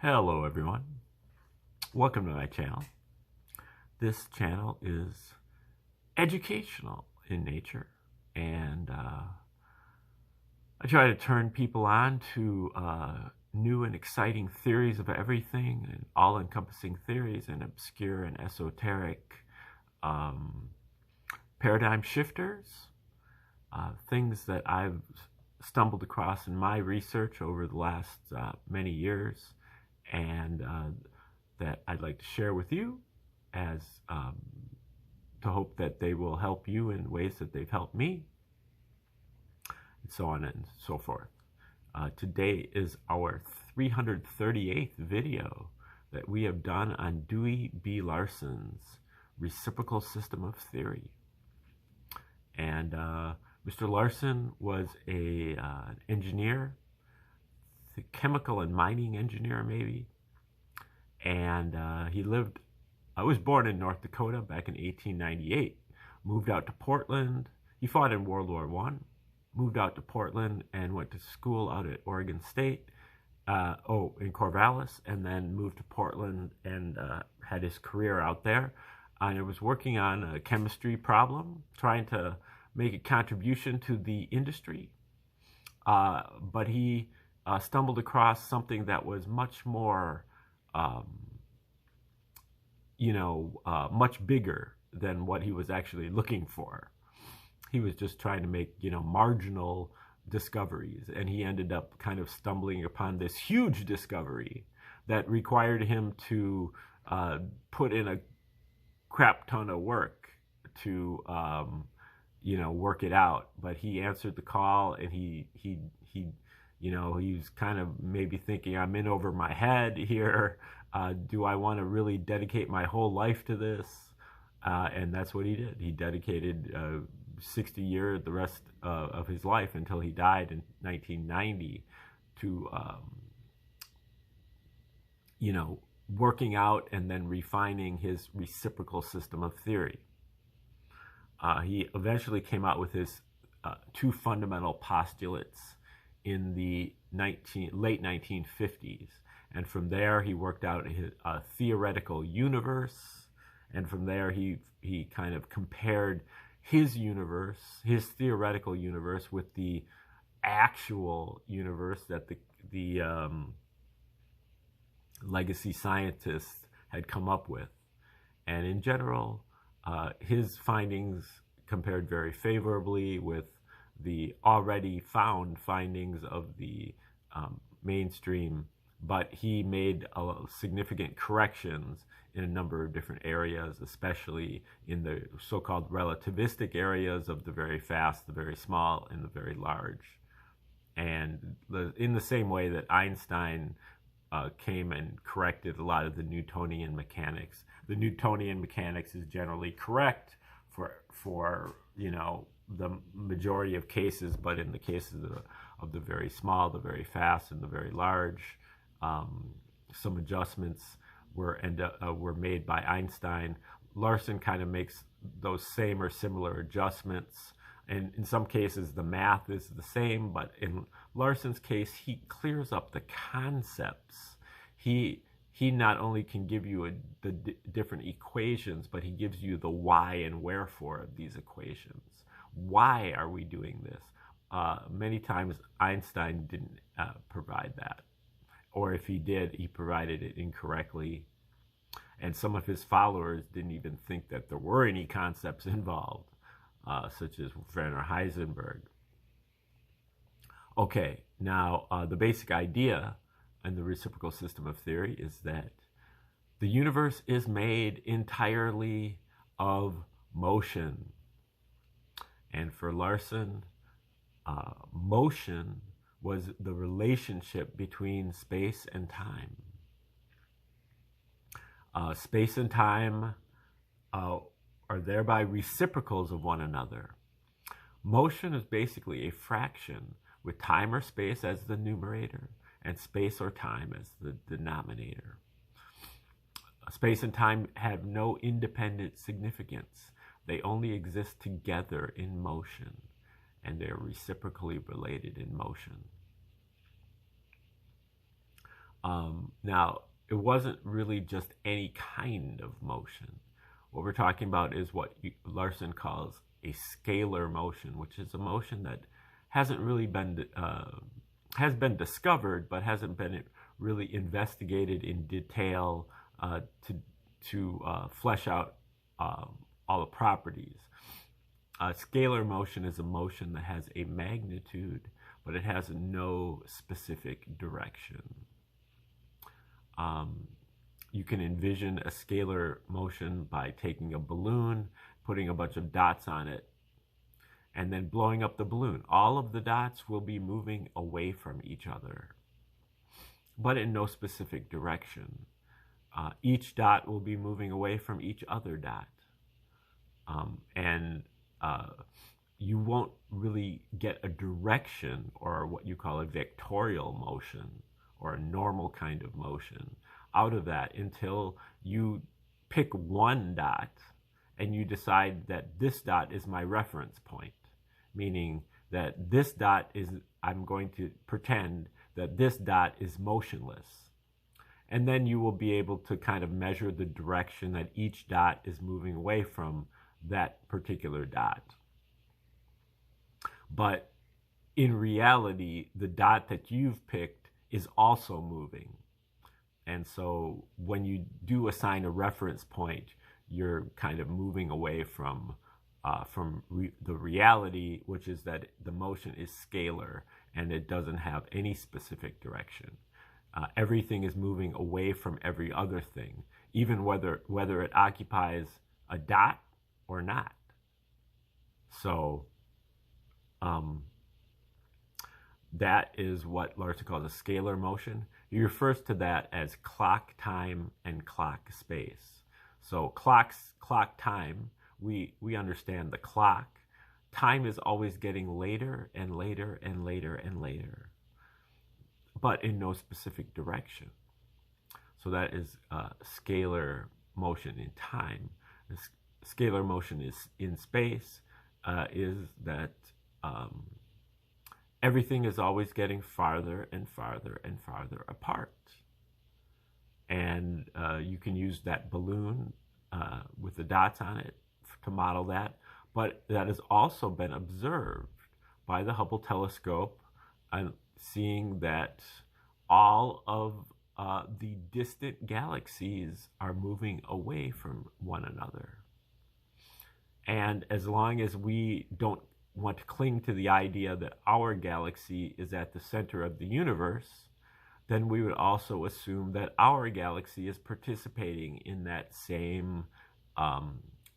Hello everyone, welcome to my channel. This channel is educational in nature, and I try to turn people on to new and exciting theories of everything, and all-encompassing theories, and obscure and esoteric paradigm shifters, things that I've stumbled across in my research over the last many years, and that I'd like to share with you as to hope that they will help you in ways that they've helped me, and so on and so forth. Today is our 338th video that we have done on Dewey B. Larson's Reciprocal System of Theory. And Mr. Larson was an engineer, chemical and mining engineer maybe, and I was born in North Dakota back in 1898, moved out to Portland. He fought in World War I, moved out to Portland and went to school out at Oregon State, in Corvallis, and then moved to Portland and had his career out there. And I was working on a chemistry problem, trying to make a contribution to the industry, but he stumbled across something that was much more, much bigger than what he was actually looking for. He was just trying to make, marginal discoveries, and he ended up kind of stumbling upon this huge discovery that required him to put in a crap ton of work to, work it out. But he answered the call, and he was kind of maybe thinking, I'm in over my head here. Do I want to really dedicate my whole life to this? And that's what he did. He dedicated 60 years, the rest of his life until he died in 1990, to, working out and then refining his reciprocal system of theory. He eventually came out with his two fundamental postulates in the late 1950s, and from there he worked out a theoretical universe, and from there he kind of compared his universe, his theoretical universe, with the actual universe that the legacy scientists had come up with. And in general, his findings compared very favorably with the already found findings of the mainstream, but he made significant corrections in a number of different areas, especially in the so-called relativistic areas of the very fast, the very small, and the very large. And in the same way that Einstein came and corrected a lot of the Newtonian mechanics. The Newtonian mechanics is generally correct for the majority of cases, but in the cases of the very small, the very fast, and the very large, some adjustments were made by Einstein. Larson kind of makes those same or similar adjustments, and in some cases the math is the same, but in Larson's case he clears up the concepts. He not only can give you the different equations, but he gives you the why and wherefore of these equations. Why are we doing this? Many times Einstein didn't provide that, or if he did, he provided it incorrectly, and some of his followers didn't even think that there were any concepts involved, such as Werner Heisenberg. Okay, now the basic idea in the reciprocal system of theory is that the universe is made entirely of motion. And for Larson, motion was the relationship between space and time. Space and time are thereby reciprocals of one another. Motion is basically a fraction, with time or space as the numerator and space or time as the denominator. Space and time have no independent significance. They only exist together in motion, and they are reciprocally related in motion. Now, it wasn't really just any kind of motion. What we're talking about is what Larson calls a scalar motion, which is a motion that hasn't really been has been discovered, but hasn't been really investigated in detail to flesh out all the properties. Scalar motion is a motion that has a magnitude, but it has no specific direction. You can envision a scalar motion by taking a balloon, putting a bunch of dots on it, and then blowing up the balloon. All of the dots will be moving away from each other, but in no specific direction. Each dot will be moving away from each other dot. And you won't really get a direction, or what you call a vectorial motion, or a normal kind of motion out of that until you pick one dot and you decide that this dot is my reference point, meaning that this dot is, I'm going to pretend that this dot is motionless. And then you will be able to kind of measure the direction that each dot is moving away from that particular dot. But in reality, the dot that you've picked is also moving. And so when you do assign a reference point, you're kind of moving away from the reality, which is that the motion is scalar and it doesn't have any specific direction. Everything is moving away from every other thing, even whether it occupies a dot or not. So that is what Larson calls a scalar motion. He refers to that as clock time and clock space. So clock time, we understand the clock. Time is always getting later and later and later and later, but in no specific direction. So that is scalar motion in time. Scalar motion is in space, is that everything is always getting farther and farther and farther apart. And you can use that balloon with the dots on it to model that. But that has also been observed by the Hubble telescope, and seeing that all of the distant galaxies are moving away from one another. And as long as we don't want to cling to the idea that our galaxy is at the center of the universe, then we would also assume that our galaxy is participating in that same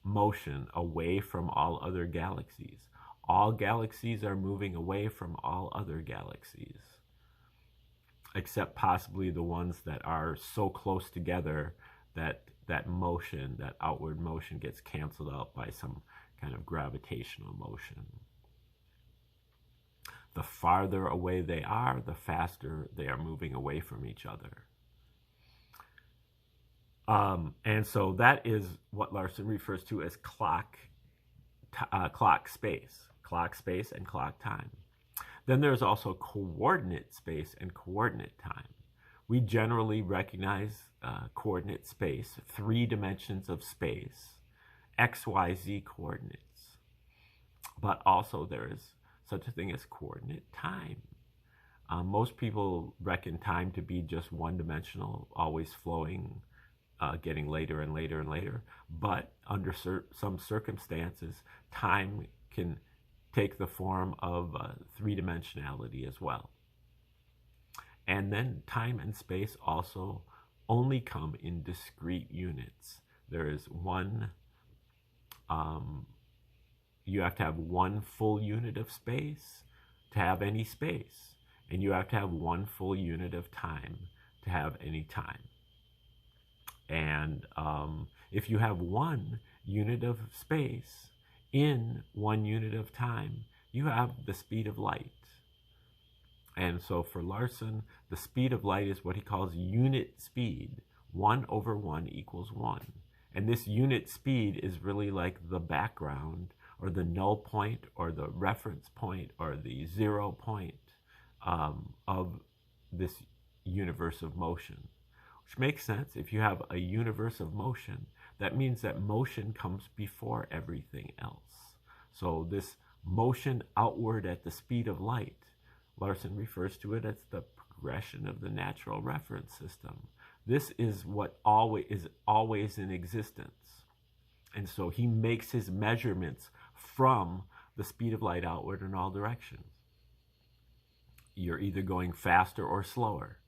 motion away from all other galaxies. All galaxies are moving away from all other galaxies, except possibly the ones that are so close together that that motion, that outward motion, gets canceled out by some kind of gravitational motion. The farther away they are, the faster they are moving away from each other. And so that is what Larson refers to as clock space and clock time. Then there's also coordinate space and coordinate time. We generally recognize coordinate space, 3 dimensions of space, x, y, z coordinates. But also there is such a thing as coordinate time. Most people reckon time to be just one-dimensional, always flowing, getting later and later and later. But under some circumstances, time can take the form of 3-dimensionality as well. And then time and space also only come in discrete units. There is one, you have to have one full unit of space to have any space. And you have to have one full unit of time to have any time. And if you have one unit of space in one unit of time, you have the speed of light. And so for Larson, the speed of light is what he calls unit speed. 1/1 = 1. And this unit speed is really like the background, or the null point, or the reference point, or the 0 point of this universe of motion, which makes sense. If you have a universe of motion, that means that motion comes before everything else. So this motion outward at the speed of light, Larson refers to it as the progression of the natural reference system. This is what is always in existence. And so he makes his measurements from the speed of light outward in all directions. You're either going faster or slower.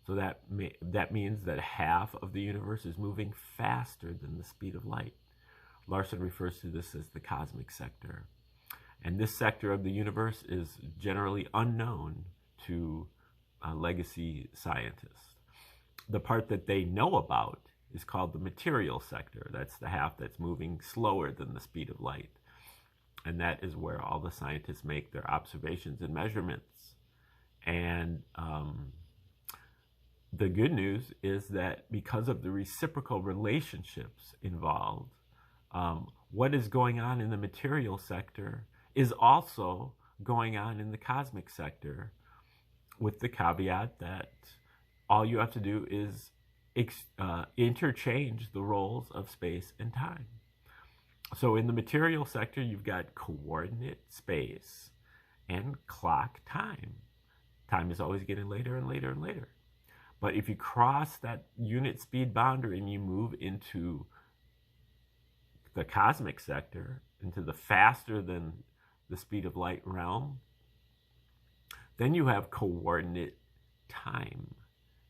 So that means that half of the universe is moving faster than the speed of light. Larson refers to this as the cosmic sector. And this sector of the universe is generally unknown to legacy scientists. The part that they know about is called the material sector. That's the half that's moving slower than the speed of light. And that is where all the scientists make their observations and measurements. And the good news is that because of the reciprocal relationships involved, what is going on in the material sector is also going on in the cosmic sector, with the caveat that all you have to do is interchange the roles of space and time. So in the material sector, you've got coordinate space and clock time. Time is always getting later and later and later. But if you cross that unit speed boundary and you move into the cosmic sector, into the faster than the speed of light realm, then you have coordinate time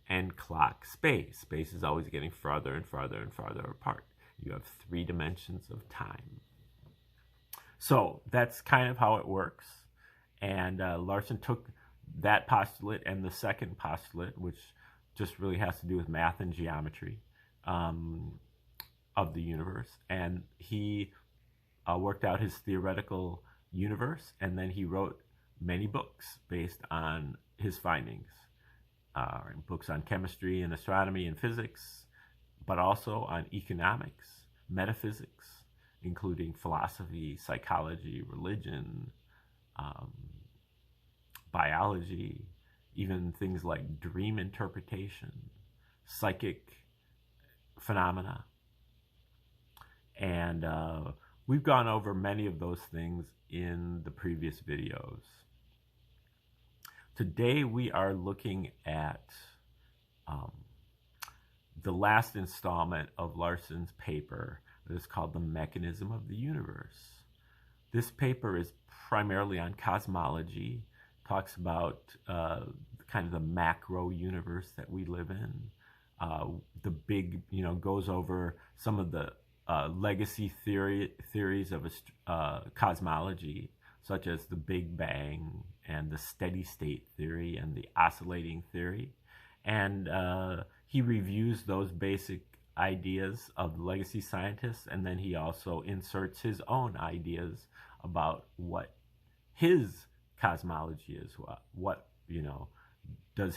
and clock space. Space is always getting farther and farther and farther apart. You have 3 dimensions of time. So that's kind of how it works. And Larson took that postulate and the second postulate, which just really has to do with math and geometry of the universe, and he worked out his theoretical universe, and then he wrote many books based on his findings. Books on chemistry and astronomy and physics, but also on economics, metaphysics, including philosophy, psychology, religion, biology, even things like dream interpretation, psychic phenomena. And we've gone over many of those things in the previous videos. Today we are looking at the last installment of Larson's paper that is called The Mechanism of the Universe. This paper is primarily on cosmology, talks about kind of the macro universe that we live in. The big, goes over some of the legacy theories of cosmology, such as the Big Bang and the steady state theory and the oscillating theory. And he reviews those basic ideas of legacy scientists, and then he also inserts his own ideas about what his cosmology is. What does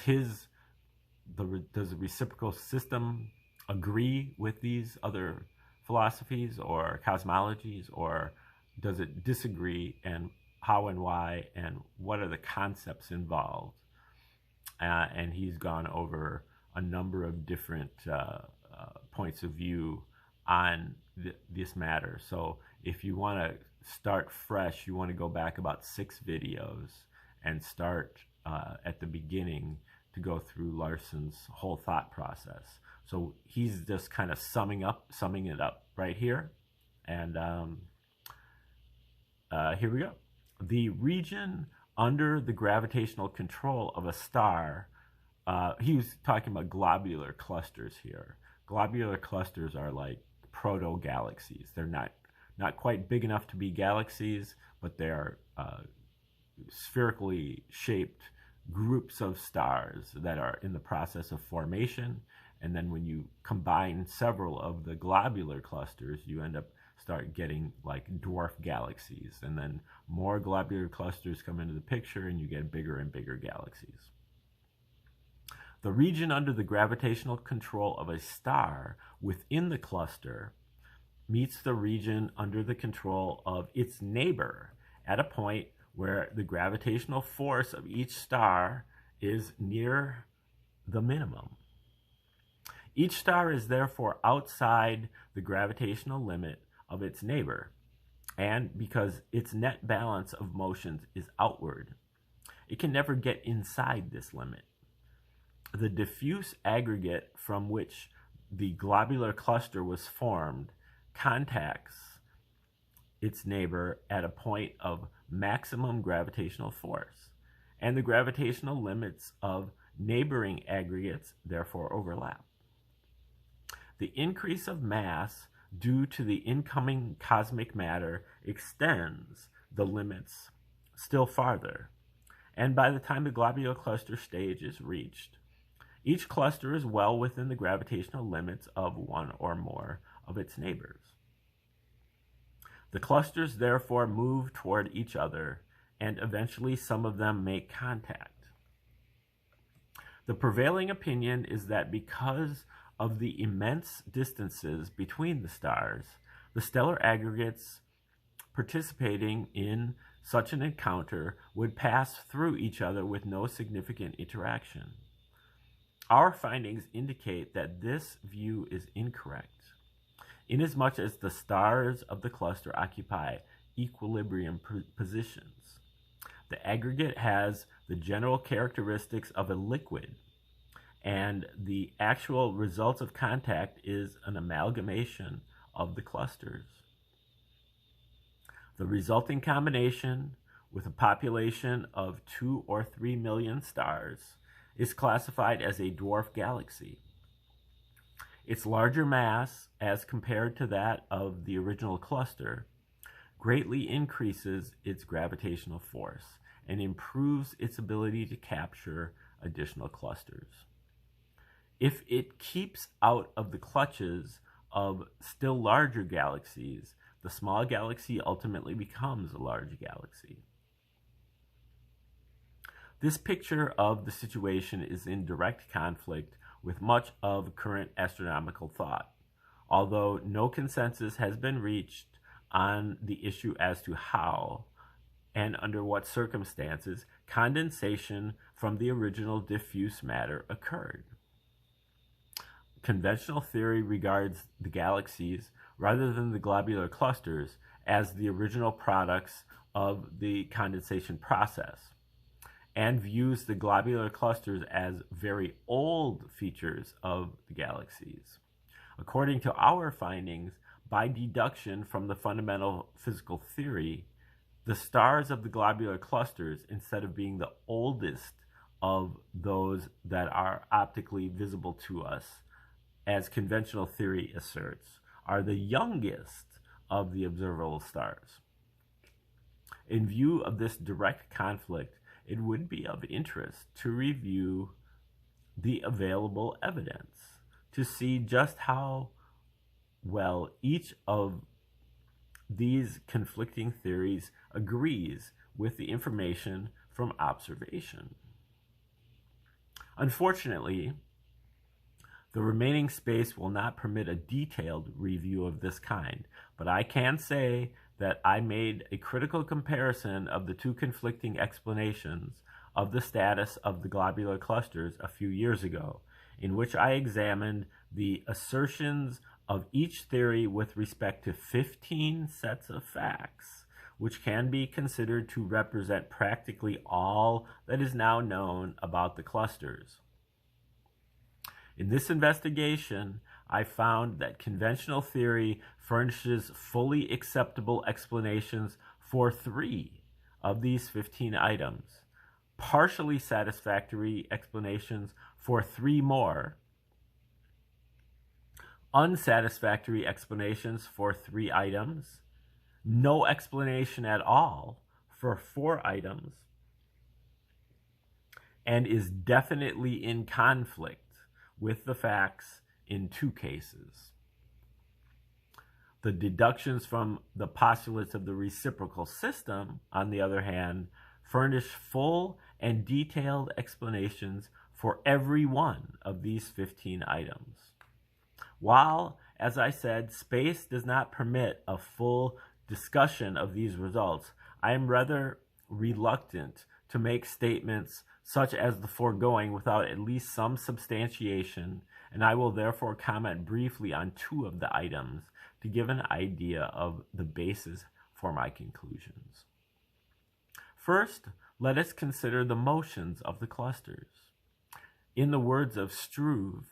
the reciprocal system agree with these other philosophies or cosmologies, or does it disagree, and how and why, and what are the concepts involved? And he's gone over a number of different points of view on this matter. So if you want to start fresh, you want to go back about 6 videos and start at the beginning to go through Larson's whole thought process. So he's just kind of summing it up right here. And here we go. The region under the gravitational control of a star, he was talking about globular clusters here. Globular clusters are like proto-galaxies. They're not quite big enough to be galaxies, but they are spherically shaped groups of stars that are in the process of formation. And then when you combine several of the globular clusters, you start getting like dwarf galaxies. And then more globular clusters come into the picture, and you get bigger and bigger galaxies. The region under the gravitational control of a star within the cluster meets the region under the control of its neighbor at a point where the gravitational force of each star is near the minimum. Each star is therefore outside the gravitational limit of its neighbor, and because its net balance of motions is outward, it can never get inside this limit. The diffuse aggregate from which the globular cluster was formed contacts its neighbor at a point of maximum gravitational force, and the gravitational limits of neighboring aggregates therefore overlap. The increase of mass due to the incoming cosmic matter extends the limits still farther, and by the time the globular cluster stage is reached, each cluster is well within the gravitational limits of one or more of its neighbors. The clusters therefore move toward each other, and eventually some of them make contact. The prevailing opinion is that because of the immense distances between the stars, the stellar aggregates participating in such an encounter would pass through each other with no significant interaction. Our findings indicate that this view is incorrect, inasmuch as the stars of the cluster occupy equilibrium positions. The aggregate has the general characteristics of a liquid, and the actual result of contact is an amalgamation of the clusters. The resulting combination, with a population of 2 or 3 million stars, is classified as a dwarf galaxy. Its larger mass, as compared to that of the original cluster, greatly increases its gravitational force and improves its ability to capture additional clusters. If it keeps out of the clutches of still larger galaxies, the small galaxy ultimately becomes a large galaxy. This picture of the situation is in direct conflict with much of current astronomical thought, although no consensus has been reached on the issue as to how and under what circumstances condensation from the original diffuse matter occurred. Conventional theory regards the galaxies, rather than the globular clusters, as the original products of the condensation process, and views the globular clusters as very old features of the galaxies. According to our findings, by deduction from the fundamental physical theory, the stars of the globular clusters, instead of being the oldest of those that are optically visible to us, as conventional theory asserts, are the youngest of the observable stars. In view of this direct conflict, it would be of interest to review the available evidence to see just how well each of these conflicting theories agrees with the information from observation. Unfortunately, the remaining space will not permit a detailed review of this kind, but I can say that I made a critical comparison of the two conflicting explanations of the status of the globular clusters a few years ago, in which I examined the assertions of each theory with respect to 15 sets of facts, which can be considered to represent practically all that is now known about the clusters. In this investigation, I found that conventional theory furnishes fully acceptable explanations for 3 of these 15 items, partially satisfactory explanations for 3 more, unsatisfactory explanations for 3 items, no explanation at all for 4 items, and is definitely in conflict with the facts in 2 cases. The deductions from the postulates of the reciprocal system, on the other hand, furnish full and detailed explanations for every one of these 15 items. While, as I said, space does not permit a full discussion of these results, I am rather reluctant to make statements such as the foregoing, without at least some substantiation, and I will therefore comment briefly on two of the items to give an idea of the basis for my conclusions. First, let us consider the motions of the clusters. In the words of Struve,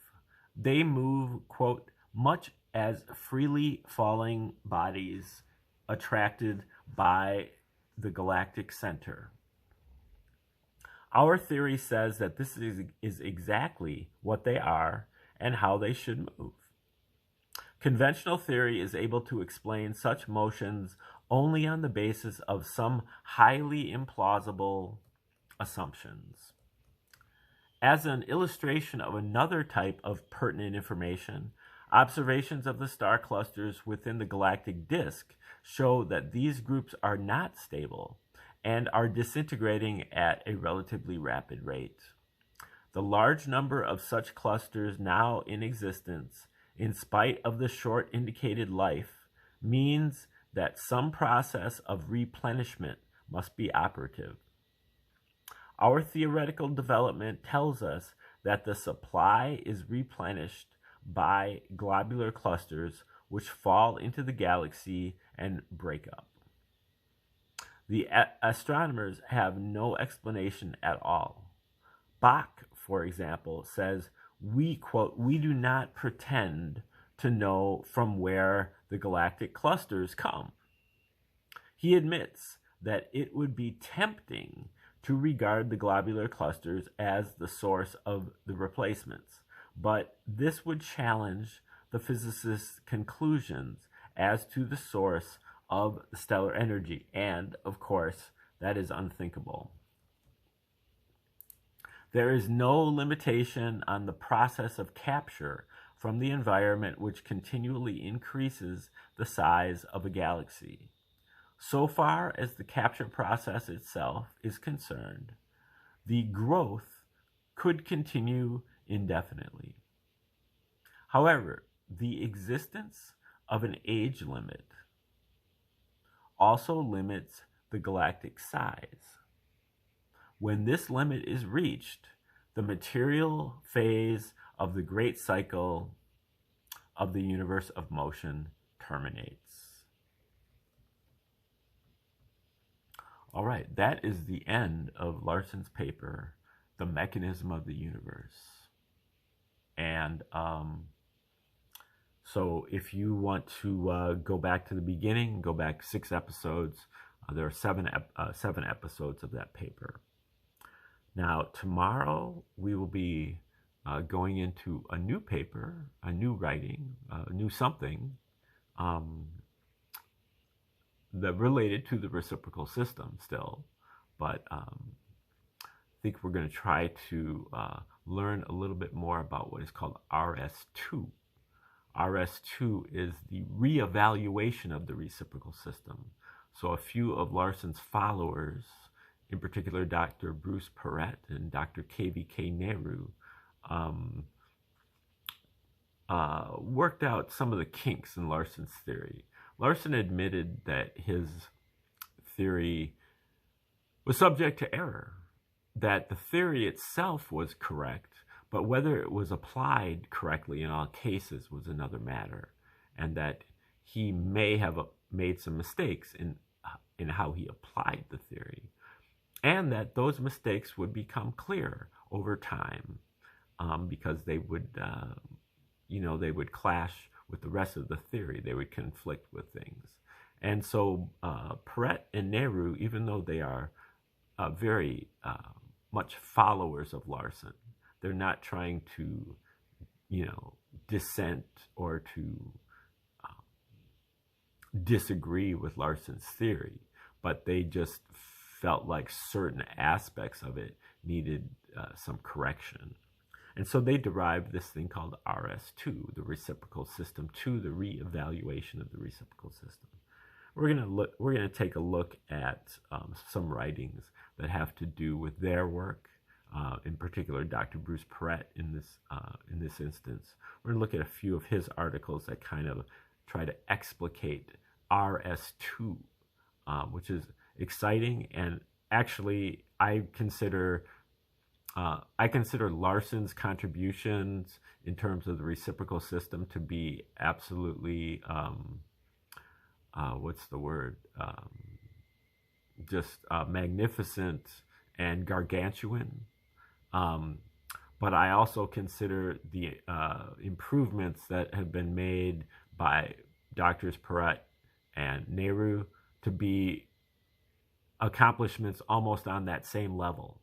they move, quote, much as freely falling bodies attracted by the galactic center. Our theory says that this is exactly what they are and how they should move. Conventional theory is able to explain such motions only on the basis of some highly implausible assumptions. As an illustration of another type of pertinent information, observations of the star clusters within the galactic disk show that these groups are not stable and are disintegrating at a relatively rapid rate. The large number of such clusters now in existence, in spite of the short indicated life, means that some process of replenishment must be operative. Our theoretical development tells us that the supply is replenished by globular clusters which fall into the galaxy and break up. The astronomers have no explanation at all. Bach, for example, says, we, quote, we do not pretend to know from where the galactic clusters come. He admits that it would be tempting to regard the globular clusters as the source of the replacements, but this would challenge the physicists' conclusions as to the source of stellar energy, and, of course, that is unthinkable. There is no limitation on the process of capture from the environment which continually increases the size of a galaxy. So far as the capture process itself is concerned, the growth could continue indefinitely. However, the existence of an age limit also limits the galactic size. When this limit is reached, the material phase of the great cycle of the universe of motion terminates. All right, that is the end of Larson's paper, The Mechanism of the Universe. And so if you want to go back to the beginning, go back 6 episodes, there are seven episodes of that paper. Now, tomorrow we will be going into a new paper, a new writing, a new something that related to the reciprocal system still. But I think we're going to try to learn a little bit more about what is called RS2. RS2 is the reevaluation of the reciprocal system. So a few of Larson's followers, in particular Dr. Bruce Perret and Dr. KVK Nehru, worked out some of the kinks in Larson's theory. Larson admitted that his theory was subject to error, that the theory itself was correct, but whether it was applied correctly in all cases was another matter, and that he may have made some mistakes in how he applied the theory, and that those mistakes would become clear over time because they would, they would clash with the rest of the theory. They would conflict with things. And so Perret and Nehru, even though they are very much followers of Larson, they're not trying to, dissent or to disagree with Larson's theory, but they just felt like certain aspects of it needed some correction. And so they derived this thing called RS2, the reciprocal system 2, the reevaluation of the reciprocal system. We're going to take a look at some writings that have to do with their work. In particular, Dr. Bruce Perret in this instance. We're going to look at a few of his articles that kind of try to explicate RS2, which is exciting, and actually I consider I consider Larson's contributions in terms of the reciprocal system to be absolutely, what's the word? Just magnificent and gargantuan. But I also consider the improvements that have been made by Doctors Perrett and Nehru to be accomplishments almost on that same level.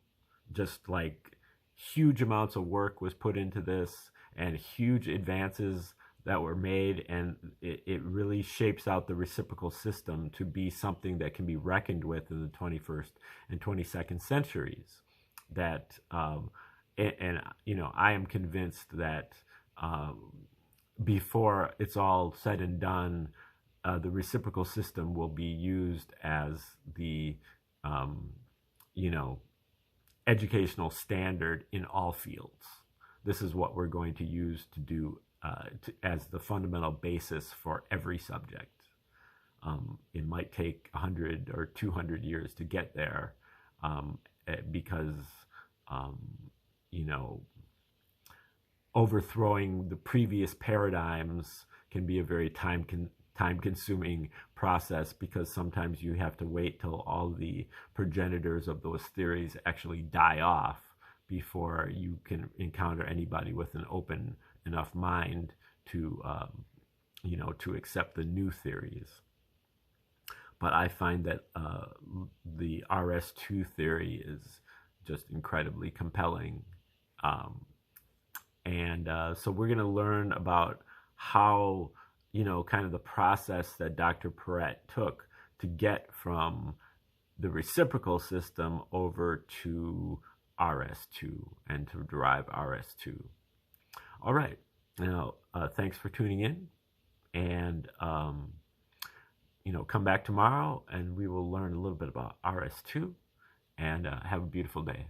Just like huge amounts of work was put into this and huge advances that were made, and it really shapes out the reciprocal system to be something that can be reckoned with in the 21st and 22nd centuries. That and you know, I am convinced that before it's all said and done, the reciprocal system will be used as the you know, educational standard in all fields. This is what we're going to use to do as the fundamental basis for every subject. It might take 100 or 200 years to get there because, you know, overthrowing the previous paradigms can be a very time-consuming process, because sometimes you have to wait till all the progenitors of those theories actually die off before you can encounter anybody with an open enough mind to, you know, to accept the new theories. But I find that the RS2 theory is just incredibly compelling. So we're going to learn about how, you know, kind of the process that Dr. Perrett took to get from the reciprocal system over to RS2 and to derive RS2. All right. Now, thanks for tuning in, and you know, come back tomorrow and we will learn a little bit about RS2, and have a beautiful day.